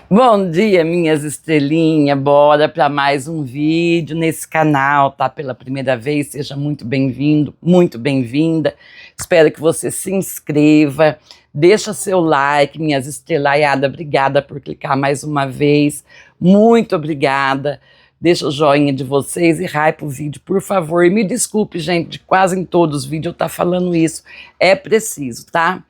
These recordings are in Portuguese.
Bom dia, minhas estrelinhas. Bora para mais um vídeo nesse canal, tá? Pela primeira vez, seja muito bem-vindo, muito bem-vinda. Espero que você se inscreva, deixa seu like, minhas estrelaiadas. Obrigada por clicar mais uma vez. Muito obrigada. Deixa o joinha de vocês e hype o vídeo, por favor. E me desculpe, gente, de quase em todos os vídeos eu tá falando isso. É preciso, tá?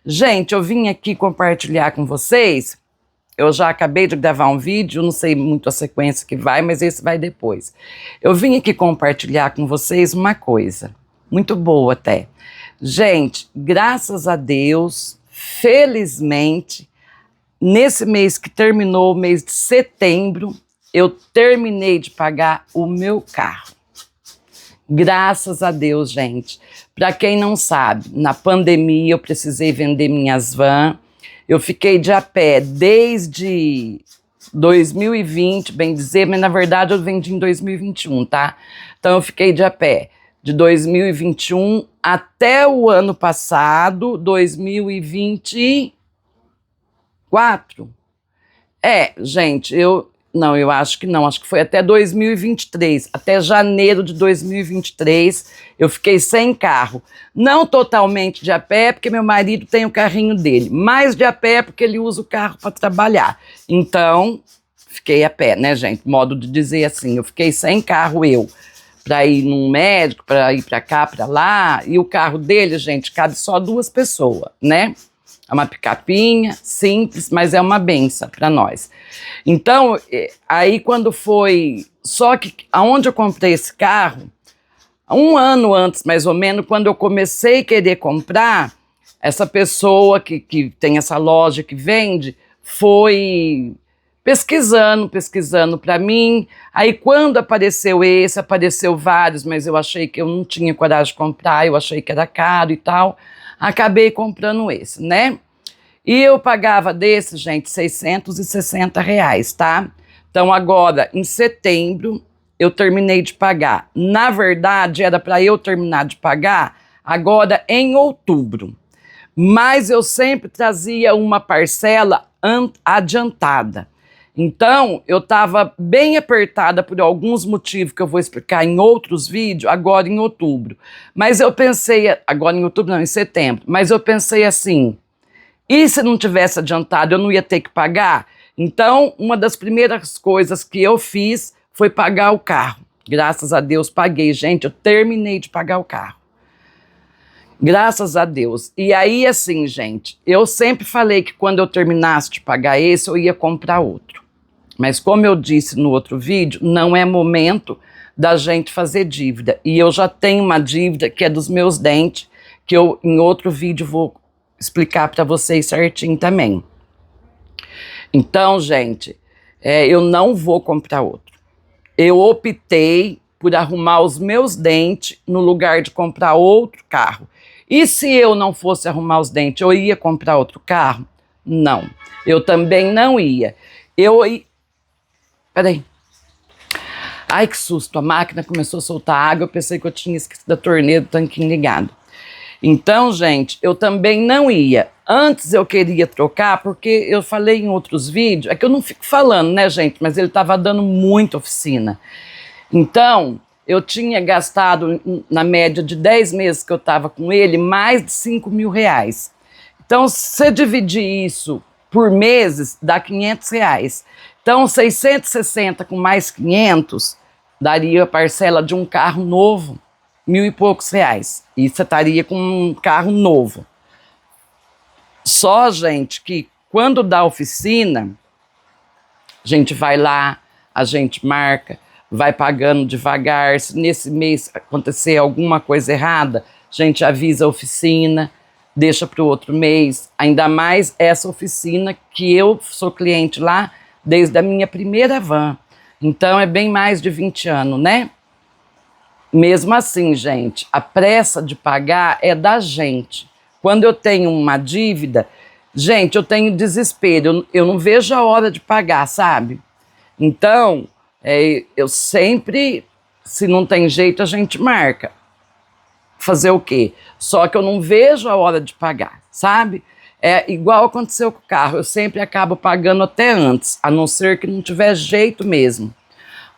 Gente, eu vim aqui compartilhar com vocês. Eu já acabei de gravar um vídeo, não sei muito a sequência que vai, mas esse vai depois. Eu vim aqui compartilhar com vocês uma coisa, muito boa até. Gente, graças a Deus, felizmente, nesse mês que terminou, o mês de setembro, eu terminei de pagar o meu carro. Graças a Deus, gente. Para quem não sabe, na pandemia eu precisei vender minhas vans. Eu fiquei de a pé desde 2020, bem dizer, mas na verdade eu vendi em 2021, tá? Então eu fiquei de a pé de 2021 até o ano passado, 2024. Gente, eu acho que não, acho que foi até 2023, até janeiro de 2023, eu fiquei sem carro. Não totalmente de a pé, porque meu marido tem o carrinho dele, mas de a pé porque ele usa o carro para trabalhar. Então, fiquei a pé, né, gente? Modo de dizer assim, eu fiquei sem carro para ir num médico, para ir para cá, para lá, e o carro dele, gente, cabe só 2 pessoas, né? É uma picapinha, simples, mas é uma benção para nós. Então, aí quando foi... Só que aonde eu comprei esse carro, 1 ano antes, mais ou menos, quando eu comecei a querer comprar, essa pessoa que tem essa loja que vende, foi pesquisando para mim. Aí quando apareceu apareceu vários, mas eu achei que eu não tinha coragem de comprar, eu achei que era caro e tal. Acabei comprando esse, né? E eu pagava desse, gente, R$660, tá? Então agora, em setembro, eu terminei de pagar. Na verdade, era para eu terminar de pagar agora em outubro. Mas eu sempre trazia uma parcela adiantada. Então, eu estava bem apertada por alguns motivos que eu vou explicar em outros vídeos, agora em outubro. Mas eu pensei, agora em outubro não, em setembro, mas eu pensei assim, e se não tivesse adiantado, eu não ia ter que pagar? Então, uma das primeiras coisas que eu fiz foi pagar o carro. Graças a Deus, paguei. Gente, eu terminei de pagar o carro. Graças a Deus. E aí, assim, gente, eu sempre falei que quando eu terminasse de pagar esse, eu ia comprar outro. Mas como eu disse no outro vídeo, não é momento da gente fazer dívida. E eu já tenho uma dívida que é dos meus dentes, que eu em outro vídeo vou explicar para vocês certinho também. Então, gente, eu não vou comprar outro. Eu optei por arrumar os meus dentes no lugar de comprar outro carro. E se eu não fosse arrumar os dentes, eu ia comprar outro carro? Não, eu também não ia. Peraí. Ai, que susto, a máquina começou a soltar água, eu pensei que eu tinha esquecido a torneira do tanquinho ligado. Então, gente, eu também não ia. Antes eu queria trocar, porque eu falei em outros vídeos, é que eu não fico falando, né, gente, mas ele estava dando muita oficina. Então, eu tinha gastado, na média de 10 meses que eu estava com ele, mais de R$5.000. Então, se você dividir isso por meses, dá R$500. Então, 660 com mais 500, daria a parcela de um carro novo, R$1.000 e poucos. E você estaria com um carro novo. Só, gente, que quando dá oficina, a gente vai lá, a gente marca, vai pagando devagar. Se nesse mês acontecer alguma coisa errada, a gente avisa a oficina, deixa para o outro mês. Ainda mais essa oficina que eu sou cliente lá desde a minha primeira van. Então é bem mais de 20 anos, né? Mesmo assim, gente, a pressa de pagar é da gente. Quando eu tenho uma dívida, gente, eu tenho desespero, eu não vejo a hora de pagar, sabe? Então, eu sempre, se não tem jeito, a gente marca. Fazer o quê? Só que eu não vejo a hora de pagar, sabe? É igual aconteceu com o carro, eu sempre acabo pagando até antes, a não ser que não tiver jeito mesmo.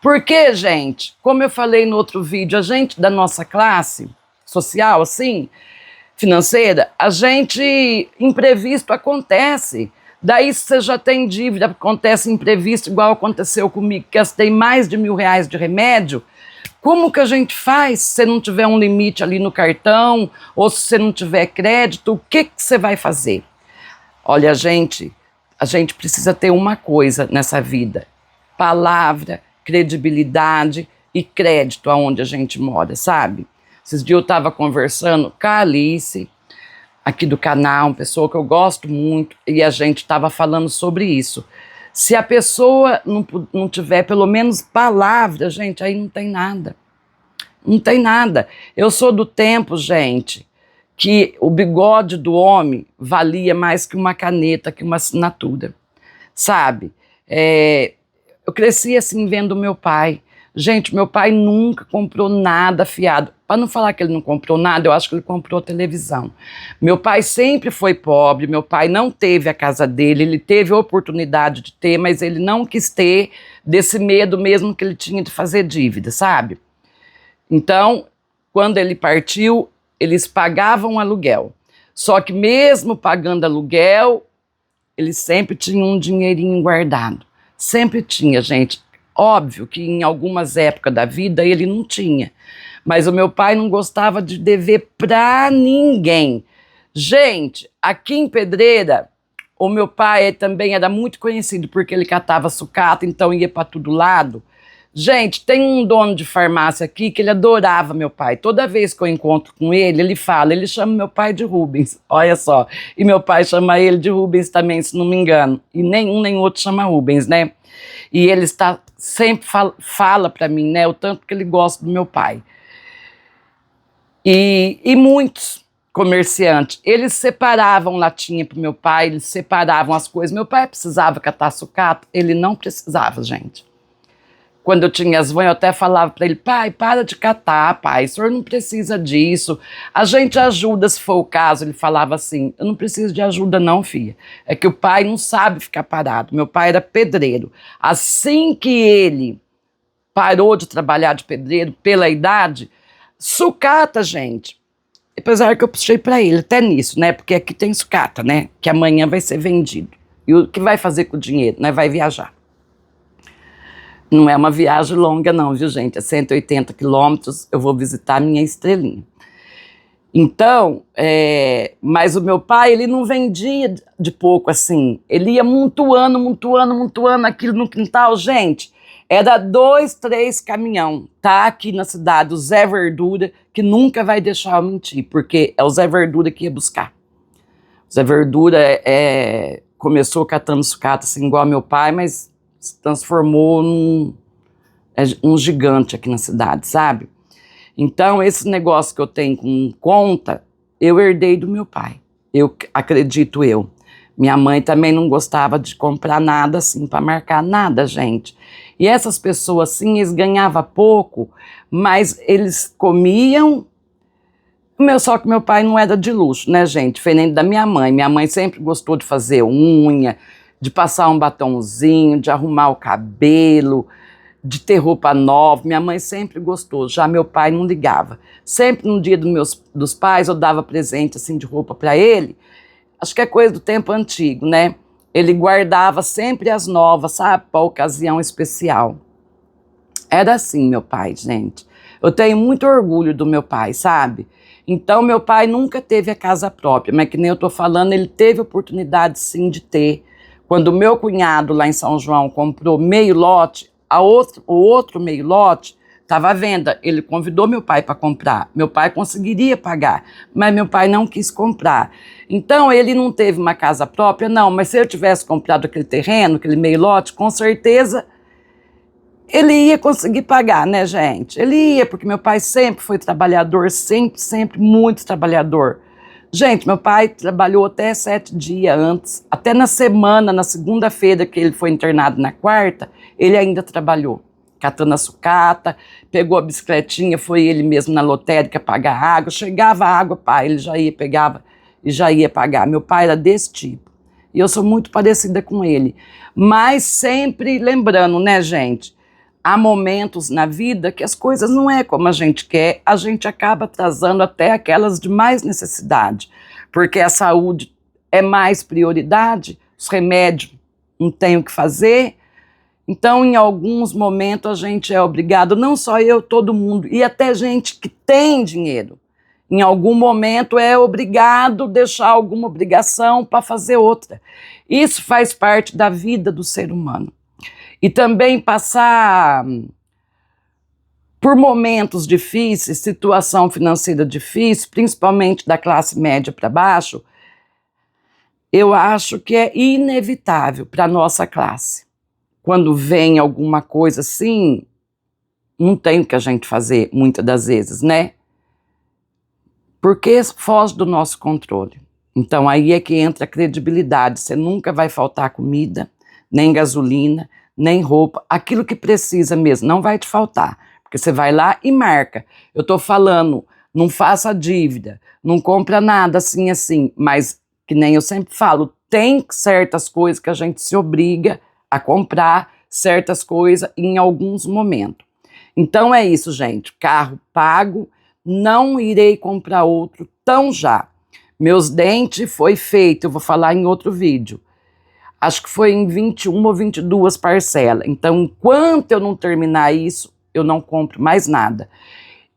Porque, gente, como eu falei no outro vídeo, a gente da nossa classe social, assim, financeira, a gente, imprevisto acontece. Daí você já tem dívida, acontece imprevisto, igual aconteceu comigo, que gastei mais de R$ 1.000 de remédio. Como que a gente faz se você não tiver um limite ali no cartão, ou se você não tiver crédito, o que você vai fazer? Olha, a gente precisa ter uma coisa nessa vida: palavra, credibilidade e crédito aonde a gente mora, sabe? Esses dias eu estava conversando com a Alice, aqui do canal, uma pessoa que eu gosto muito, e a gente estava falando sobre isso. Se a pessoa não tiver pelo menos palavra, gente, aí não tem nada. Não tem nada. Eu sou do tempo, gente, que o bigode do homem valia mais que uma caneta, que uma assinatura, sabe? Eu cresci assim vendo meu pai. Gente, meu pai nunca comprou nada fiado. Para não falar que ele não comprou nada, eu acho que ele comprou televisão. Meu pai sempre foi pobre, meu pai não teve a casa dele, ele teve a oportunidade de ter, mas ele não quis ter, desse medo mesmo que ele tinha de fazer dívida, sabe? Então, quando ele partiu, eles pagavam aluguel. Só que mesmo pagando aluguel, eles sempre tinham um dinheirinho guardado. Sempre tinha, gente. Óbvio que em algumas épocas da vida ele não tinha. Mas o meu pai não gostava de dever pra ninguém. Gente, aqui em Pedreira, o meu pai também era muito conhecido porque ele catava sucata, então ia para todo lado. Gente, tem um dono de farmácia aqui que ele adorava meu pai. Toda vez que eu encontro com ele, ele fala, ele chama meu pai de Rubens, olha só. E meu pai chama ele de Rubens também, se não me engano. E nenhum nem outro chama Rubens, né? E ele sempre fala para mim, né, o tanto que ele gosta do meu pai. E muitos comerciantes, eles separavam latinha pro meu pai, eles separavam as coisas. Meu pai precisava catar sucata, ele não precisava, gente. Quando eu tinha as vãs, eu até falava para ele, pai, para de catar, pai, o senhor não precisa disso, a gente ajuda se for o caso. Ele falava assim, eu não preciso de ajuda não, filha, é que o pai não sabe ficar parado. Meu pai era pedreiro. Assim que ele parou de trabalhar de pedreiro, pela idade, sucata, gente, apesar que eu puxei para ele até nisso, né, porque aqui tem sucata, né, que amanhã vai ser vendido, e o que vai fazer com o dinheiro, né, vai viajar. Não é uma viagem longa não, viu, gente? É 180 quilômetros, eu vou visitar a minha estrelinha. Então, mas o meu pai, ele não vendia de pouco assim. Ele ia montuando aquilo no quintal. Gente, era 2, 3 caminhão. Tá aqui na cidade o Zé Verdura, que nunca vai deixar eu mentir, porque é o Zé Verdura que ia buscar. O Zé Verdura começou catando sucata assim, igual meu pai, mas se transformou num gigante aqui na cidade, sabe? Então, esse negócio que eu tenho com conta, eu herdei do meu pai. Eu acredito eu. Minha mãe também não gostava de comprar nada assim, para marcar nada, gente. E essas pessoas, assim, eles ganhavam pouco, mas eles comiam. Só que meu pai não era de luxo, né, gente? Diferente da minha mãe. Minha mãe sempre gostou de fazer unha, de passar um batonzinho, de arrumar o cabelo, de ter roupa nova. Minha mãe sempre gostou, já meu pai não ligava. Sempre no dia dos pais eu dava presente assim de roupa para ele. Acho que é coisa do tempo antigo, né? Ele guardava sempre as novas, sabe, para ocasião especial. Era assim meu pai, gente. Eu tenho muito orgulho do meu pai, sabe? Então meu pai nunca teve a casa própria, mas que nem eu tô falando, ele teve oportunidade sim de ter. Quando o meu cunhado lá em São João comprou meio lote, o outro meio lote estava à venda. Ele convidou meu pai para comprar. Meu pai conseguiria pagar, mas meu pai não quis comprar. Então ele não teve uma casa própria, não. Mas se eu tivesse comprado aquele terreno, aquele meio lote, com certeza ele ia conseguir pagar, né, gente? Ele ia, porque meu pai sempre foi trabalhador, sempre muito trabalhador. Gente, meu pai trabalhou até 7 dias antes, até na semana, na segunda-feira que ele foi internado na quarta, ele ainda trabalhou, catando a sucata, pegou a bicicletinha, foi ele mesmo na lotérica pagar água, chegava a água, pai, ele já ia, pegava e já ia pagar. Meu pai era desse tipo. E eu sou muito parecida com ele. Mas sempre lembrando, né, gente? Há momentos na vida que as coisas não é como a gente quer, a gente acaba atrasando até aquelas de mais necessidade. Porque a saúde é mais prioridade, os remédios não tem o que fazer. Então, em alguns momentos, a gente é obrigado, não só eu, todo mundo, e até gente que tem dinheiro, em algum momento é obrigado a deixar alguma obrigação para fazer outra. Isso faz parte da vida do ser humano. E também passar por momentos difíceis, situação financeira difícil, principalmente da classe média para baixo, eu acho que é inevitável para a nossa classe. Quando vem alguma coisa assim, não tem o que a gente fazer muitas das vezes, né? Porque foge do nosso controle. Então aí é que entra a credibilidade. Você nunca vai faltar comida, nem gasolina, nem roupa. Aquilo que precisa mesmo, não vai te faltar. Porque você vai lá e marca. Eu estou falando, não faça dívida, não compra nada assim, mas que nem eu sempre falo, tem certas coisas que a gente se obriga a comprar, certas coisas em alguns momentos. Então é isso, gente. Carro pago, não irei comprar outro tão já. Meus dentes foi feito, eu vou falar em outro vídeo. Acho que foi em 21 ou 22 parcelas. Então, enquanto eu não terminar isso, eu não compro mais nada.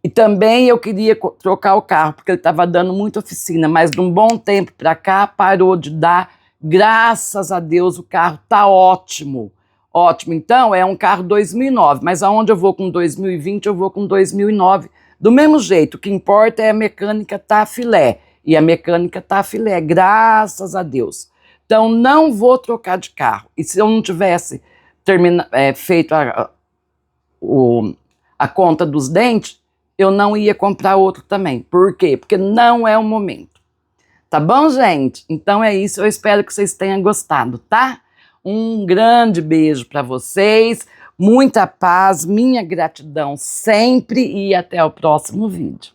E também eu queria trocar o carro, porque ele estava dando muita oficina, mas de um bom tempo para cá parou de dar. Graças a Deus o carro está ótimo. Ótimo. Então é um carro 2009, mas aonde eu vou com 2020, eu vou com 2009. Do mesmo jeito, o que importa é a mecânica tá filé. E a mecânica tá filé, graças a Deus. Então não vou trocar de carro. E se eu não tivesse feito a conta dos dentes, eu não ia comprar outro também. Por quê? Porque não é o momento. Tá bom, gente? Então é isso. Eu espero que vocês tenham gostado, tá? Um grande beijo para vocês. Muita paz, minha gratidão sempre e até o próximo vídeo.